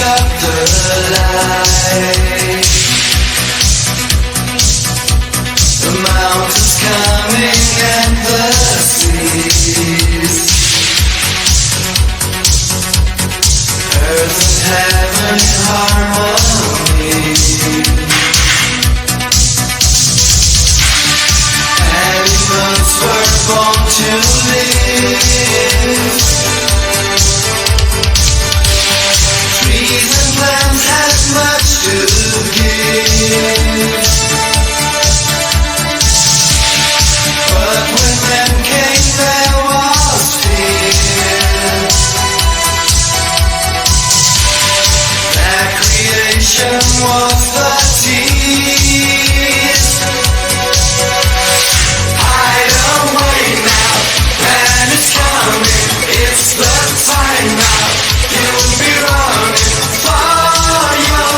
up the light. The mountains coming and the seas. Earth and heaven in harmony. Animals were born to live. Trees and plants had much to give. But when men came there was fear. Their creation was the tears. Hide away now, man is coming. It's the time now. You'll be running for your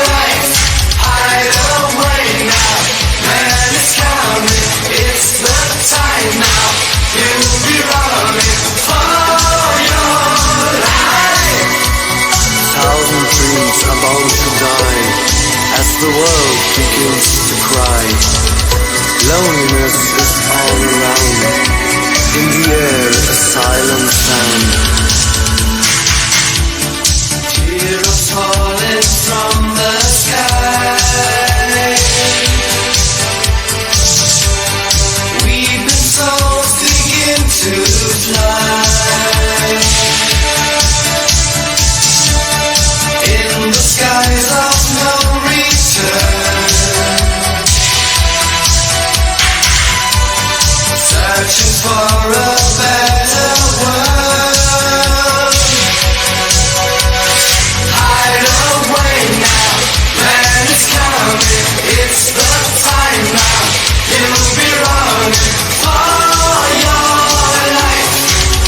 life. Hide away now, man is coming. It's the time now. You'll be running for your life. 1,000 dreams about to die as the world begins to cry. Loneliness is all around. In the air, a silent sound. Teardrops falling from the sky. Weeping souls begin to fly. In the skies of no return. Searching for a better world. Hide away now, man is coming. It's the time now. You'll be running for your life.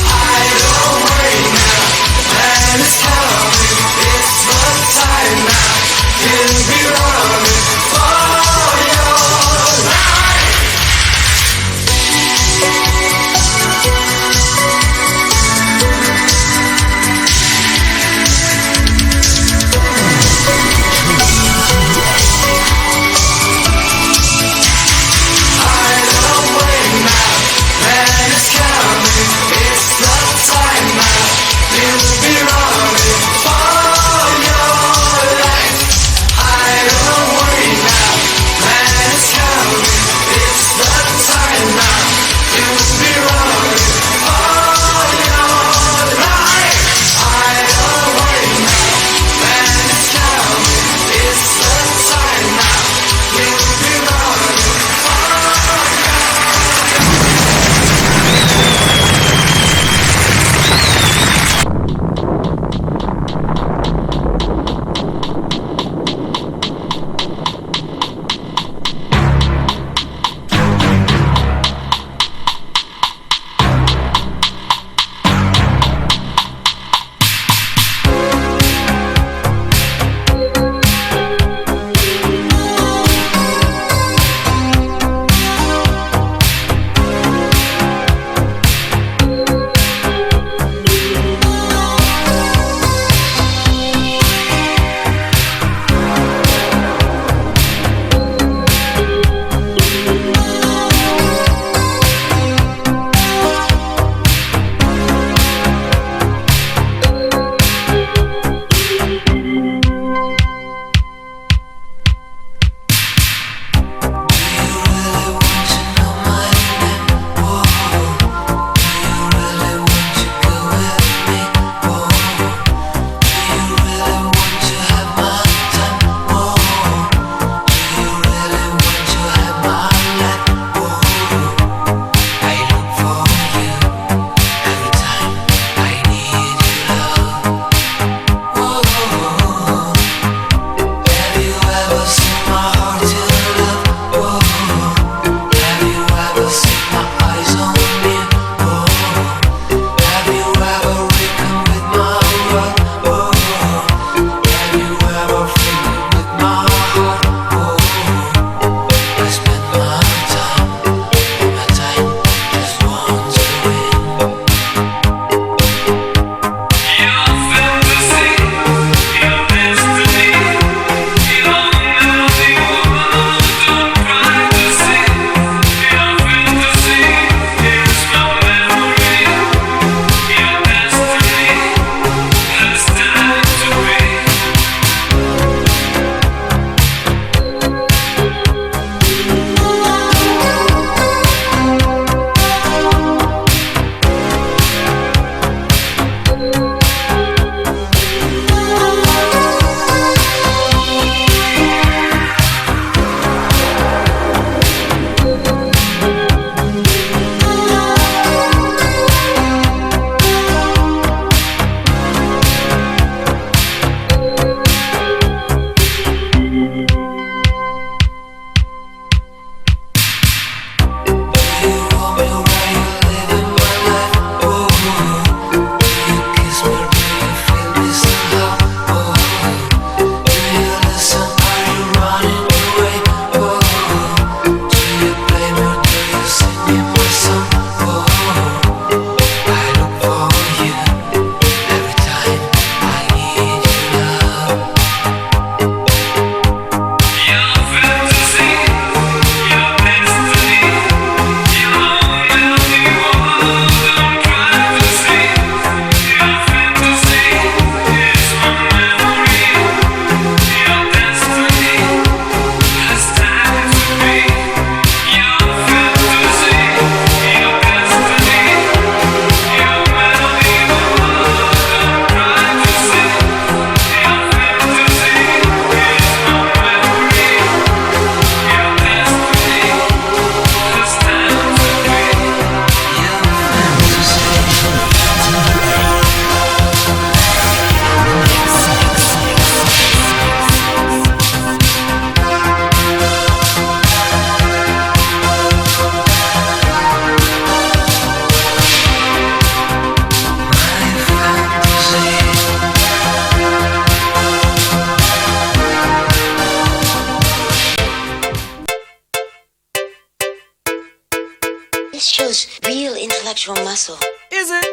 intellectual muscle. Is it?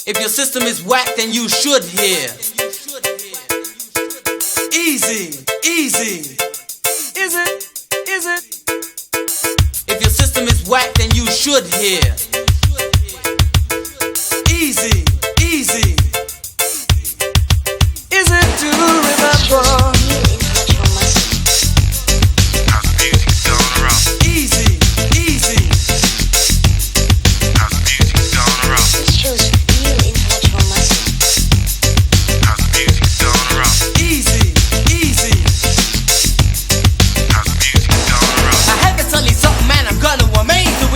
If your system is whack, then you should hear. Easy. Is it? If your system is whack, then you should hear. Easy. Is it to remember?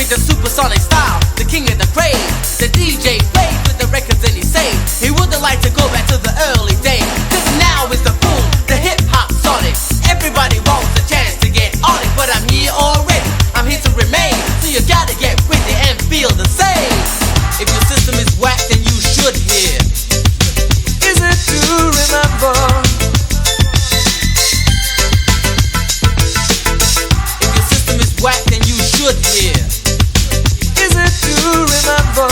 The supersonic style, the king of the crave. The DJ plays with the records and he say he wouldn't like to go back to the early days. Cause now is the boom, the hip hop sonic. Everybody wants a chance to get on it, but I'm here already, I'm here to remain. So you gotta get with it and feel the same. If your system is whack, then you should hear. Is it to remember? If your system is whack, then you should hear. To remember.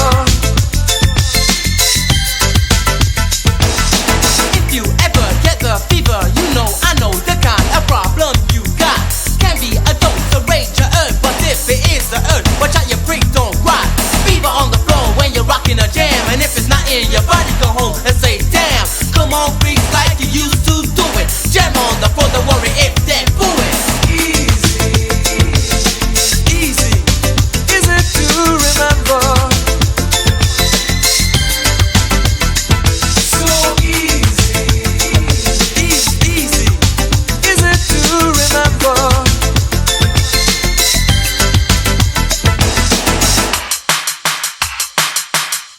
If you ever get the fever, you know I know the kind of problem you got. Can be a dose, a rage, a urge, but if it is the urge, watch out your freak don't rot. Fever on the floor when you're rocking a jam, and if it's not in your body, go home and say damn. Come on, freaks, like you used to do it. Jam on the floor, don't worry if they're booing. Remember, so easy. Is it to remember?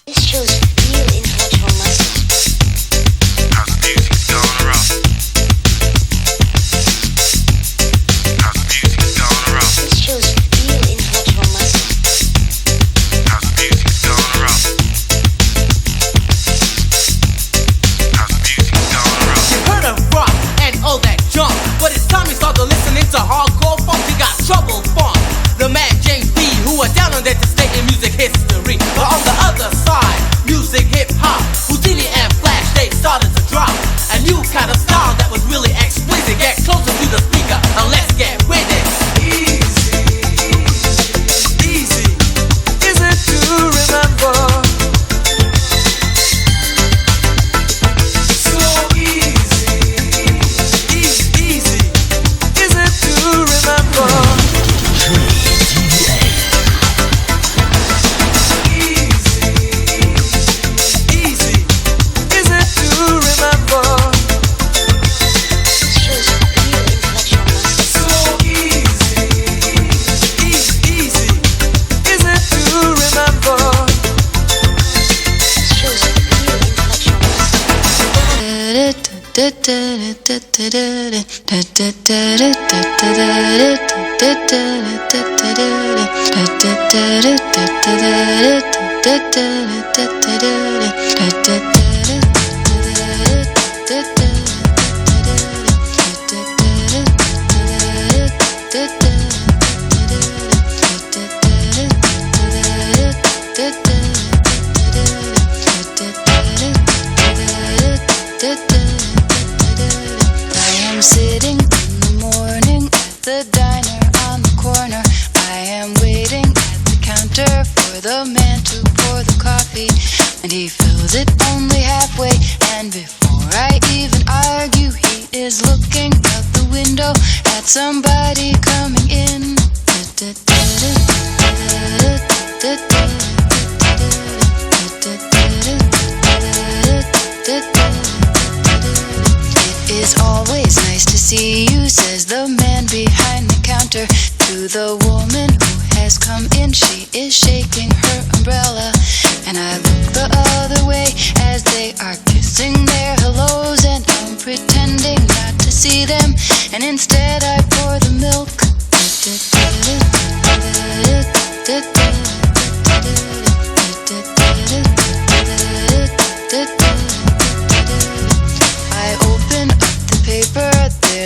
This shows real intellectual muscle. How's the music going around? How's the music going around? This shows real intellectual muscle. How's the music going around? How's the music going around? You heard of rock and all that junk, but it's time you start to listening to hardcore funk. You got Trouble Funk, the man James B, who are down on that to stay in music history. But on the other side, music hip hop, Houdini and Flash, they started to drop a new kind of style that was really explicit. Get closer to the speaker and let's get with it. Easy. Is it to remember? So easy. Is it to remember? D.V.A. Easy. Is it to remember? This shows real intellectual muscle. So easy. Is it to remember? This shows real intellectual I am sitting in the morning at the diner on the corner. I am waiting at the counter for the man to pour the coffee, and he fills it only halfway. And before I even argue, he is looking out the window at somebody coming in. It is always nice to see you, says the man behind the counter to the woman who has come in. She is shaking her umbrella, and I look the other way as they are kissing their hellos, and I'm pretending not to see them, and instead I pour the milk. I open up the paper,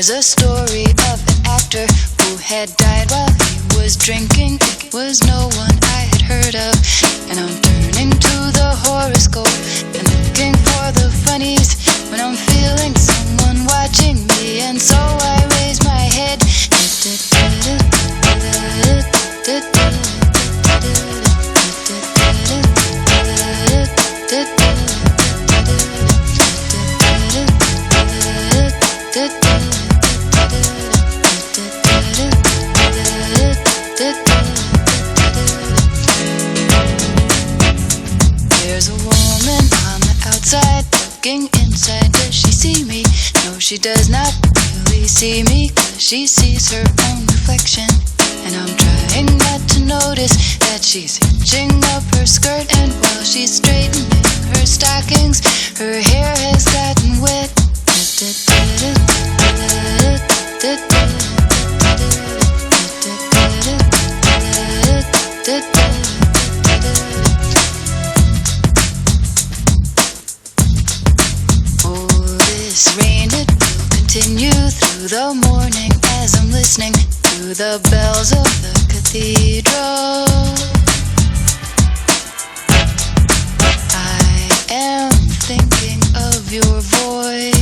there's a story of an actor who had died while he was was drinking, it was no one I had heard of. And I'm turning to the horoscope and looking for the funnies when I'm feeling someone watching me. And so I raise my head. There's a woman on the outside looking inside. Does she see me? No, she does not really see me, 'cause she sees her own reflection. And I'm trying not to notice that she's hitching up her skirt, and while she's straightening her stockings, her hair has gotten wet. Oh, this rain, it will continue through the morning as I'm listening to the bells of the cathedral. I am thinking of your voice.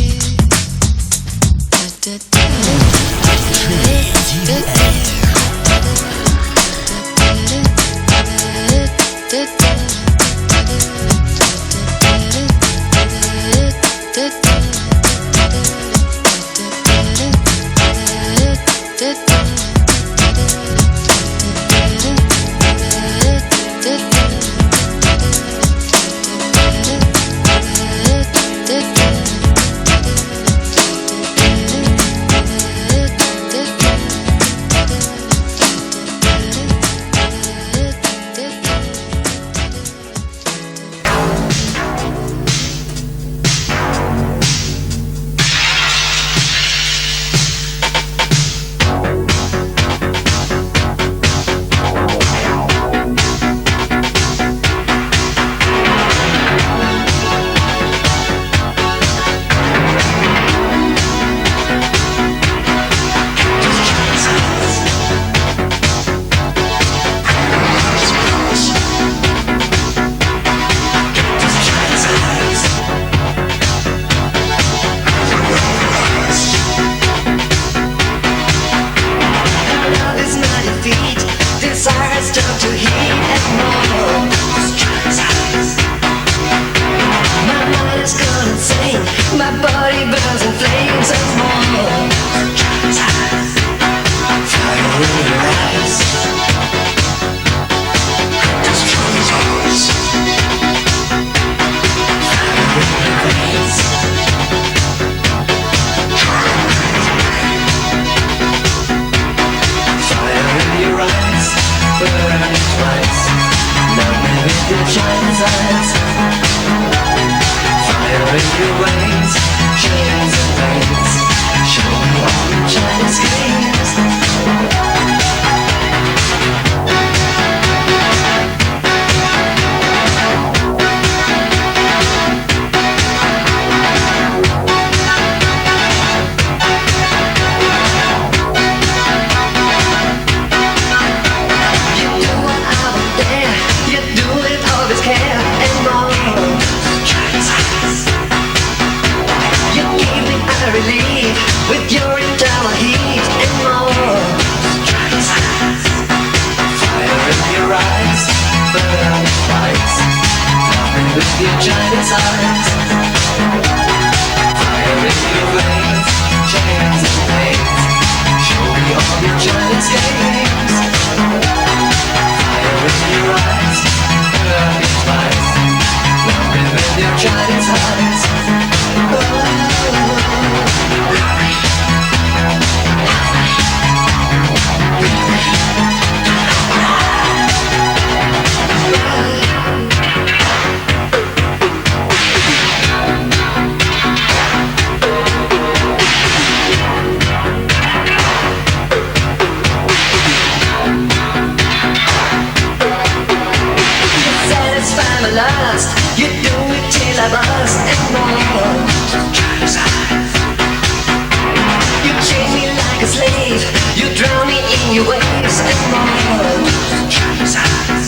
slave. You drown me in your waves and more. Chinese eyes.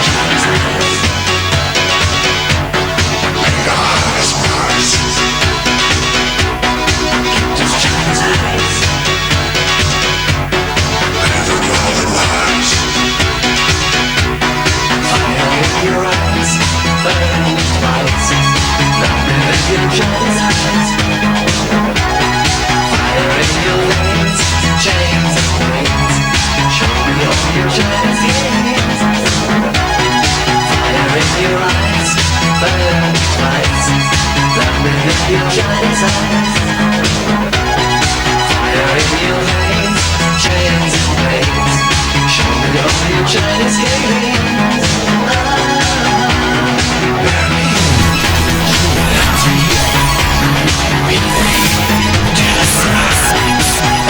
Chinese eyes. Make our eyes rise. Just Chinese eyes. Living all the lies. Fire in your eyes. Burning lights. Nothing but your Chinese eyes. Fire in your legs. Chains and wings. Show me all your Chinese hands. Fire in your eyes. Burning lights. Nothing but your Chinese eyes. Fire in your legs. Chains and wings. Show me all your Chinese hands.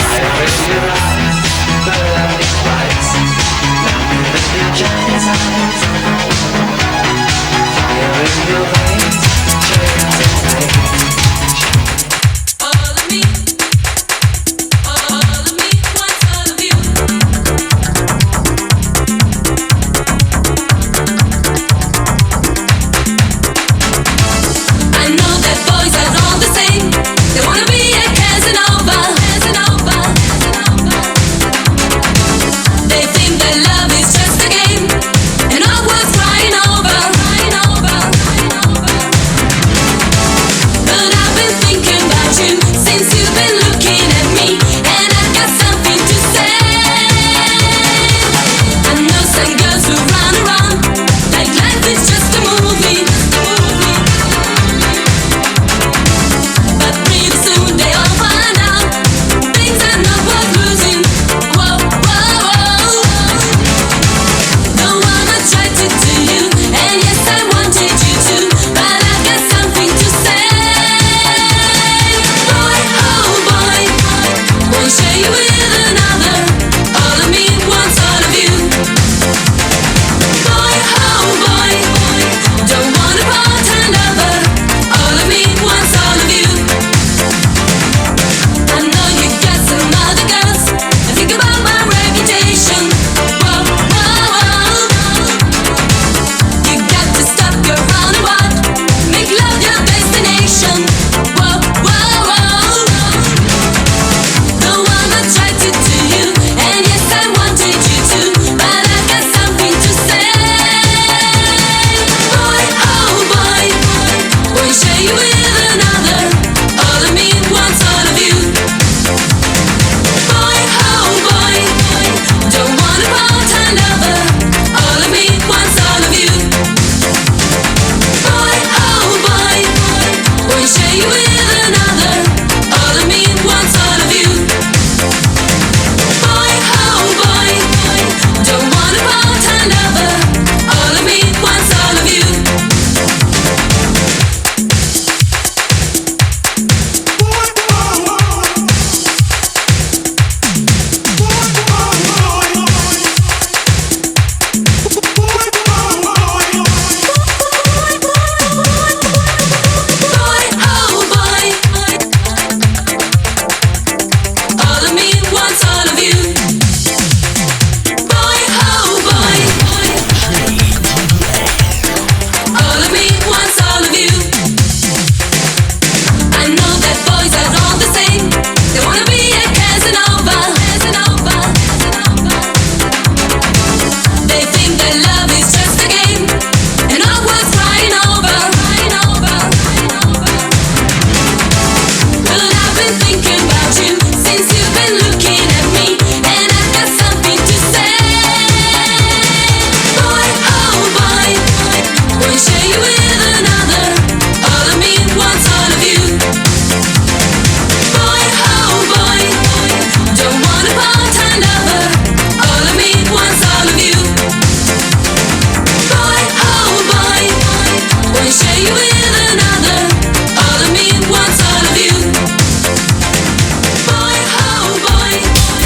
Fire in your eyes, burning lights. Nothing but your Chinese eyes. Fire in your